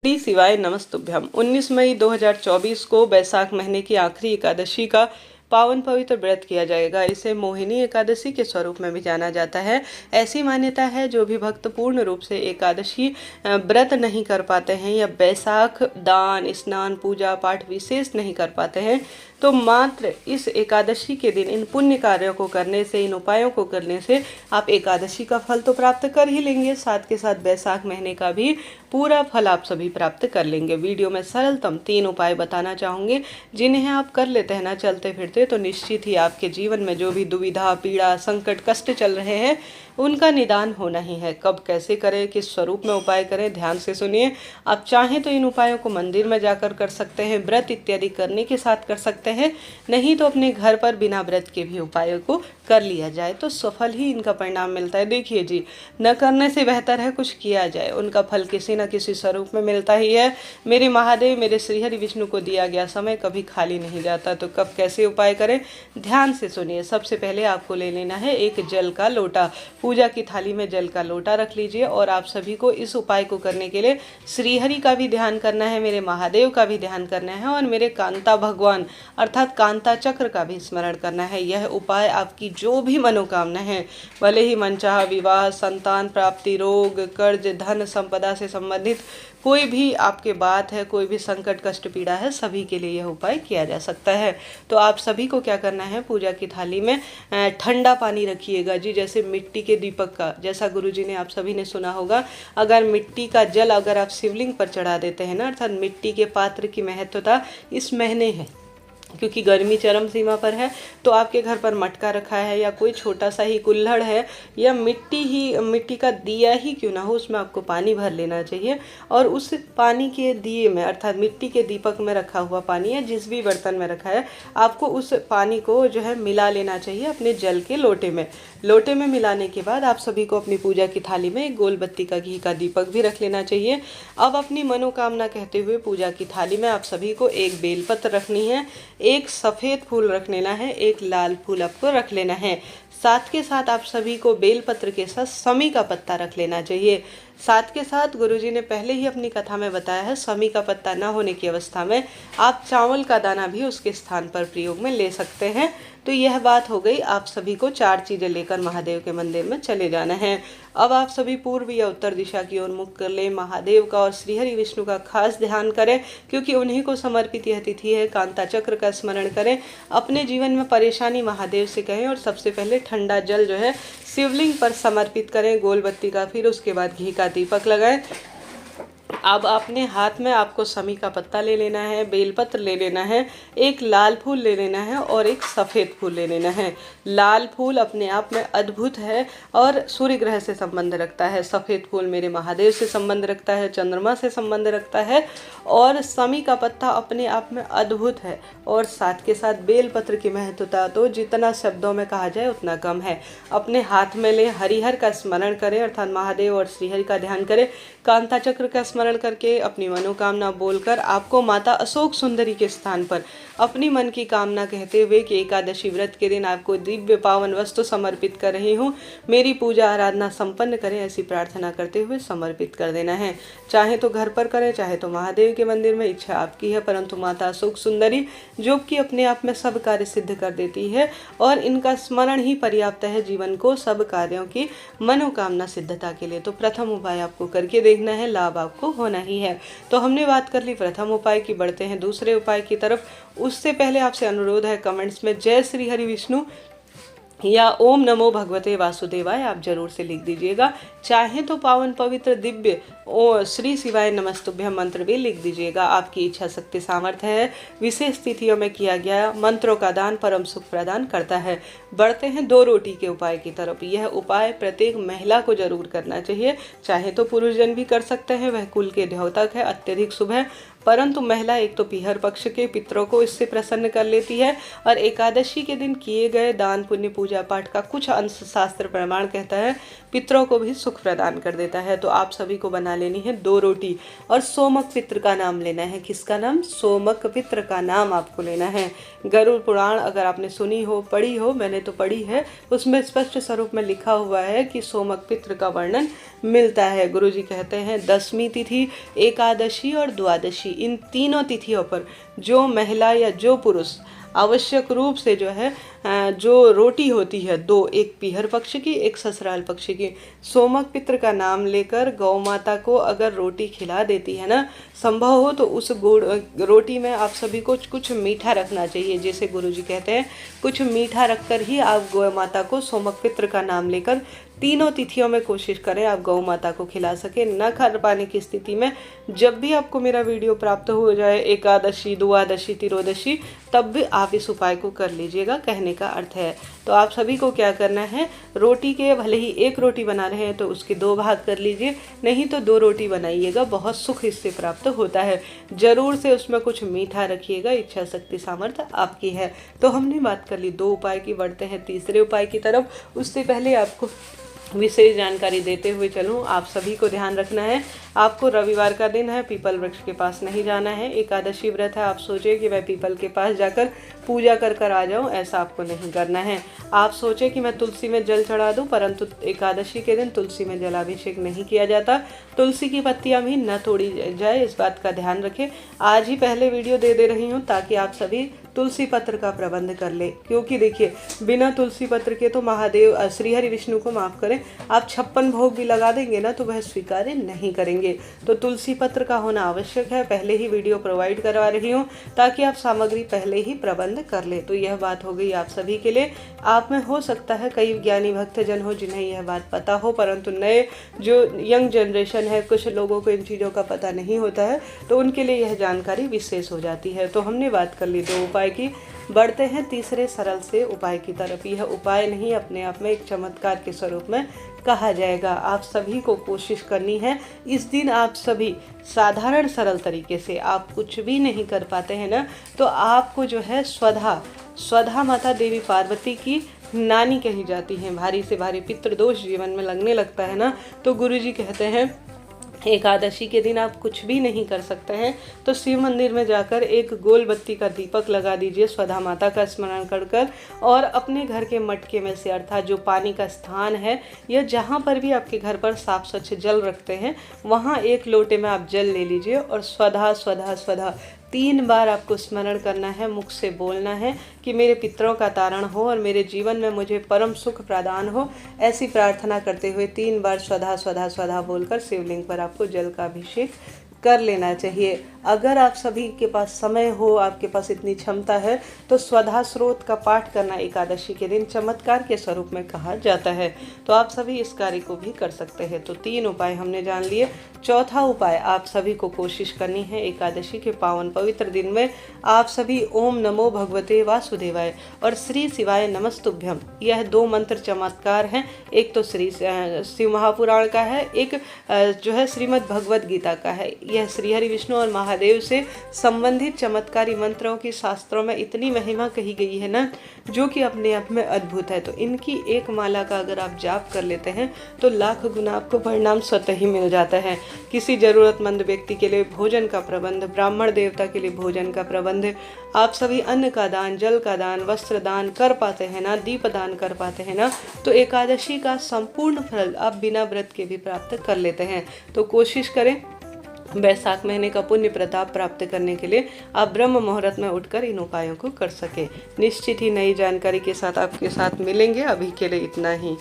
श्री शिवाय नमस्तुभ्यम। 19 मई 2024 को बैसाख महीने की आखिरी एकादशी का पावन पवित्र व्रत किया जाएगा। इसे मोहिनी एकादशी के स्वरूप में भी जाना जाता है। ऐसी मान्यता है जो भी भक्त पूर्ण रूप से एकादशी व्रत नहीं कर पाते हैं या बैसाख दान स्नान पूजा पाठ विशेष नहीं कर पाते हैं, तो मात्र इस एकादशी के दिन इन पुण्य कार्यों को करने से, इन उपायों को करने से आप एकादशी का फल तो प्राप्त कर ही लेंगे, साथ के साथ बैसाख महीने का भी पूरा फल आप सभी प्राप्त कर लेंगे। वीडियो में सरलतम 3 उपाय बताना चाहूँगे, जिन्हें आप कर लेते हैं ना चलते फिरते, तो निश्चित ही आपके जीवन में जो भी दुविधा पीड़ा संकट कष्ट चल रहे हैं उनका निदान होना ही है। कब कैसे करें, किस स्वरूप में उपाय करें, ध्यान से सुनिए। आप चाहें तो इन उपायों को मंदिर में जाकर कर सकते हैं, व्रत इत्यादि करने के साथ कर सकते हैं, नहीं तो अपने घर पर बिना व्रत के भी उपायों को कर लिया जाए तो सफल ही इनका परिणाम मिलता है। देखिए जी, न करने से बेहतर है कुछ किया जाए, उनका फल किसी न किसी स्वरूप में मिलता ही है। मेरे महादेव, मेरे श्रीहरि विष्णु को दिया गया समय कभी खाली नहीं जाता। तो कब कैसे उपाय करें, ध्यान से सुनिए। सबसे पहले आपको ले लेना है एक जल का लोटा। पूजा की थाली में जल का लोटा रख लीजिए और आप सभी को इस उपाय को करने के लिए श्रीहरि का भी ध्यान करना है, मेरे महादेव का भी ध्यान करना है और मेरे कांता भगवान अर्थात कांता चक्र का भी स्मरण करना है। यह उपाय आपकी जो भी मनोकामना है, भले ही मनचाहा विवाह, संतान प्राप्ति, रोग, कर्ज, धन संपदा से संबंधित कोई भी आपके बात है, कोई भी संकट कष्ट पीड़ा है, सभी के लिए यह उपाय किया जा सकता है। तो आप सभी को क्या करना है, पूजा की थाली में ठंडा पानी रखिएगा जी, जैसे मिट्टी के दीपक का। जैसा गुरुजी ने आप सभी ने सुना होगा, अगर मिट्टी का जल अगर आप शिवलिंग पर चढ़ा देते हैं ना, अर्थात मिट्टी के पात्र की महत्वता इस महीने है क्योंकि गर्मी चरम सीमा पर है, तो आपके घर पर मटका रखा है या कोई छोटा सा ही कुल्हड़ है या मिट्टी का दिया ही क्यों ना हो, उसमें आपको पानी भर लेना चाहिए और उस पानी के दिए में अर्थात मिट्टी के दीपक में रखा हुआ पानी है, जिस भी बर्तन में रखा है, आपको उस पानी को जो है मिला लेना चाहिए अपने जल के लोटे में। लोटे में मिलाने के बाद आप सभी को अपनी पूजा की थाली में एक गोल बत्ती का घी का दीपक भी रख लेना चाहिए। अब अपनी मनोकामना कहते हुए पूजा की थाली में आप सभी को एक बेलपत्र रखनी है, एक सफ़ेद फूल रख लेना है, एक लाल फूल आपको रख लेना है। साथ के साथ आप सभी को बेलपत्र के साथ समी का पत्ता रख लेना चाहिए। साथ के साथ गुरुजी ने पहले ही अपनी कथा में बताया है, समी का पत्ता न होने की अवस्था में आप चावल का दाना भी उसके स्थान पर प्रयोग में ले सकते हैं। तो यह बात हो गई। आप सभी को 4 चीज़ें लेकर महादेव के मंदिर में चले जाना है। अब आप सभी पूर्व या उत्तर दिशा की ओर मुख कर लें। महादेव का और श्रीहरि विष्णु का खास ध्यान करें, क्योंकि उन्हीं को समर्पित यह तिथि है। कांता चक्र का स्मरण करें, अपने जीवन में परेशानी महादेव से कहें और सबसे पहले ठंडा जल जो है शिवलिंग पर समर्पित करें गोल बत्ती का, फिर उसके बाद घी का दीपक लगाएं। अब अपने हाथ में आपको समी का पत्ता ले लेना है, बेलपत्र ले लेना है, एक लाल फूल ले लेना है और एक सफ़ेद फूल ले लेना है। लाल फूल अपने आप में अद्भुत है और सूर्य ग्रह से संबंध रखता है। सफ़ेद फूल मेरे महादेव से संबंध रखता है, चंद्रमा से संबंध रखता है और समी का पत्ता अपने आप में अद्भुत है। और साथ के साथ बेलपत्र की महत्वता तो जितना शब्दों में कहा जाए उतना कम है। अपने हाथ में ले, हरिहर का स्मरण करें अर्थात महादेव और श्रीहरि का ध्यान करें, कांता चक्र का स्मरण करके अपनी मनोकामना बोलकर आपको माता अशोक सुंदरी के स्थान पर अपनी मन की कामना कहते हुए कि एकादशी व्रत के दिन आपको दिव्य पावन वस्तु समर्पित कर रही हूँ, मेरी पूजा आराधना संपन्न करें, ऐसी प्रार्थना करते हुए समर्पित कर देना है। चाहे तो घर पर करें, चाहे तो महादेव के मंदिर में, इच्छा आपकी है। परंतु माता अशोक सुंदरी जो कि अपने आप में सब कार्य सिद्ध कर देती है और इनका स्मरण ही पर्याप्त है जीवन को सब कार्यों की मनोकामना सिद्धता के लिए। तो प्रथम उपाय आपको करके देखना है, लाभ आपको होना ही है। तो हमने बात कर ली प्रथम उपाय की, बढ़ते हैं दूसरे उपाय की तरफ। उससे पहले आपसे अनुरोध है, कमेंट्स में जय श्री हरि विष्णु या ओम नमो भगवते वासुदेवाय आप जरूर से लिख दीजिएगा। चाहे तो पावन पवित्र दिव्य ओ श्री शिवाय नमस्तुभ्यम मंत्र भी लिख दीजिएगा। आपकी इच्छा शक्ति सामर्थ्य है। विशेष तिथियों में किया गया मंत्रों का दान परम सुख प्रदान करता है। बढ़ते हैं 2 रोटी के उपाय की तरफ। यह उपाय प्रत्येक महिला को जरूर करना चाहिए, चाहे तो पुरुषजन भी कर सकते हैं, वह कुल के द्योतक है, अत्यधिक शुभ है। परंतु महिला एक तो पीहर पक्ष के पितरों को इससे प्रसन्न कर लेती है और एकादशी के दिन किए गए दान पुण्य पूजा पाठ का कुछ अंश शास्त्र प्रमाण कहता है पितरों को भी सुख प्रदान कर देता है। तो आप सभी को बना लेनी है 2 रोटी और सोमक पित्र का नाम लेना है। किसका नाम? सोमक पित्र का नाम आपको लेना है। गरुड़ पुराण अगर आपने सुनी हो, पढ़ी हो, मैंने तो पढ़ी है, उसमें स्पष्ट स्वरूप में लिखा हुआ है कि सोमक पित्र का वर्णन मिलता है। गुरुजी कहते हैं 10वीं तिथि, एकादशी और द्वादशी, इन तीनों तिथियों पर जो महिला या जो पुरुष आवश्यक रूप से जो है जो रोटी होती है 2, एक पीहर पक्ष की, एक ससुराल पक्ष की, सोमक पित्र का नाम लेकर गौ माता को अगर रोटी खिला देती है ना, संभव हो तो उस गुड़ रोटी में आप सभी को कुछ मीठा रखना चाहिए। जैसे गुरुजी कहते हैं कुछ मीठा रखकर ही आप गौ माता को सोमक पित्र का नाम लेकर तीनों तिथियों में कोशिश करें आप गौ माता को खिला सके। न खा पाने की स्थिति में जब भी आपको मेरा वीडियो प्राप्त हो जाए, एकादशी, द्वादशी, त्रियोदशी, तब भी आप इस उपाय को कर लीजिएगा, कहने का अर्थ है। तो आप सभी को क्या करना है, रोटी के भले ही 1 रोटी बना रहे हैं तो उसके 2 भाग कर लीजिए, नहीं तो 2 रोटी बनाइएगा, बहुत सुख इससे प्राप्त होता है। जरूर से उसमें कुछ मीठा रखिएगा, इच्छा शक्ति सामर्थ्य आपकी है। तो हमने बात कर ली 2 उपाय की, बढ़ते हैं तीसरे उपाय की तरफ। उससे पहले आपको विशेष जानकारी देते हुए चलूँ, आप सभी को ध्यान रखना है, आपको रविवार का दिन है, पीपल वृक्ष के पास नहीं जाना है। एकादशी व्रत है, आप सोचे कि मैं पीपल के पास जाकर पूजा कर आ जाऊं, ऐसा आपको नहीं करना है। आप सोचे कि मैं तुलसी में जल चढ़ा दूं, परंतु एकादशी के दिन तुलसी में जलाभिषेक नहीं किया जाता, तुलसी की पत्तियां भी न तोड़ी जाए, इस बात का ध्यान रखें। आज ही पहले वीडियो दे रही हूँ ताकि आप सभी तुलसी पत्र का प्रबंध कर ले, क्योंकि देखिए बिना तुलसी पत्र के तो महादेव श्री हरि विष्णु को माफ करें, आप 56 भोग भी लगा देंगे ना तो वह स्वीकार नहीं करेंगे। तो तुलसी पत्र का होना आवश्यक है, पहले ही वीडियो प्रोवाइड करवा रही हूँ ताकि आप सामग्री पहले ही प्रबंध कर ले। तो यह बात हो गई आप सभी के लिए। आप में हो सकता है कई ज्ञानी भक्तजन हो जिन्हें यह बात पता हो, परंतु नए जो यंग जनरेशन है, कुछ लोगों को इन चीज़ों का पता नहीं होता है, तो उनके लिए यह जानकारी विशेष हो जाती है। तो हमने बात कर ली 2 उपाय की, बढ़ते हैं तीसरे सरल से उपाय की तरफ। यह उपाय नहीं, अपने आप में एक चमत्कार के स्वरूप में कहा जाएगा। आप सभी को कोशिश करनी है इस दिन, आप सभी साधारण सरल तरीके से, आप कुछ भी नहीं कर पाते हैं ना, तो आपको जो है स्वधा माता देवी पार्वती की नानी कही जाती हैं। भारी से भारी पितृदोष जीवन में लगने लगता है ना, तो गुरुजी कहते हैं एकादशी के दिन आप कुछ भी नहीं कर सकते हैं तो शिव मंदिर में जाकर एक गोल बत्ती का दीपक लगा दीजिए, स्वधा माता का स्मरण कर और अपने घर के मटके में से, अर्थात जो पानी का स्थान है या जहाँ पर भी आपके घर पर साफ स्वच्छ जल रखते हैं, वहाँ 1 लोटे में आप जल ले लीजिए और स्वधा स्वधा स्वधा 3 बार आपको स्मरण करना है, मुख से बोलना है कि मेरे पितरों का तारण हो और मेरे जीवन में मुझे परम सुख प्रदान हो। ऐसी प्रार्थना करते हुए 3 बार स्वधा स्वधा स्वधा बोलकर शिवलिंग पर आपको जल का अभिषेक कर लेना चाहिए। अगर आप सभी के पास समय हो, आपके पास इतनी क्षमता है, तो स्वधा स्रोत का पाठ करना एकादशी के दिन चमत्कार के स्वरूप में कहा जाता है। तो आप सभी इस कार्य को भी कर सकते हैं। तो 3 उपाय हमने जान लिए। चौथा उपाय आप सभी को कोशिश करनी है एकादशी के पावन पवित्र दिन में आप सभी ओम नमो भगवते वासुदेवाय और श्री शिवाय नमस्तुभ्यम, यह 2 मंत्र चमत्कार हैं। एक तो श्री शिव महापुराण का है, एक जो है श्रीमद् भगवद गीता का है। यह श्री हरि विष्णु और महादेव से संबंधित चमत्कारी मंत्रों की शास्त्रों में इतनी महिमा कही गई है ना, जो कि अपने आप में अद्भुत है। तो इनकी एक माला का अगर आप जाप कर लेते हैं तो लाख गुना आपको परिणाम स्वतः ही मिल जाता है। किसी जरूरतमंद व्यक्ति के लिए भोजन का प्रबंध, ब्राह्मण देवता के लिए भोजन का प्रबंध, आप सभी अन्न का दान, जल का दान, वस्त्र दान कर पाते हैं ना, दीप दान कर पाते हैं ना, तो एकादशी का संपूर्ण फल आप बिना व्रत के भी प्राप्त कर लेते हैं। तो कोशिश करें वैशाख महीने का पुण्य प्रताप प्राप्त करने के लिए आप ब्रह्म मुहूर्त में उठकर इन उपायों को कर सके। निश्चित ही नई जानकारी के साथ आपके साथ मिलेंगे। अभी के लिए इतना ही।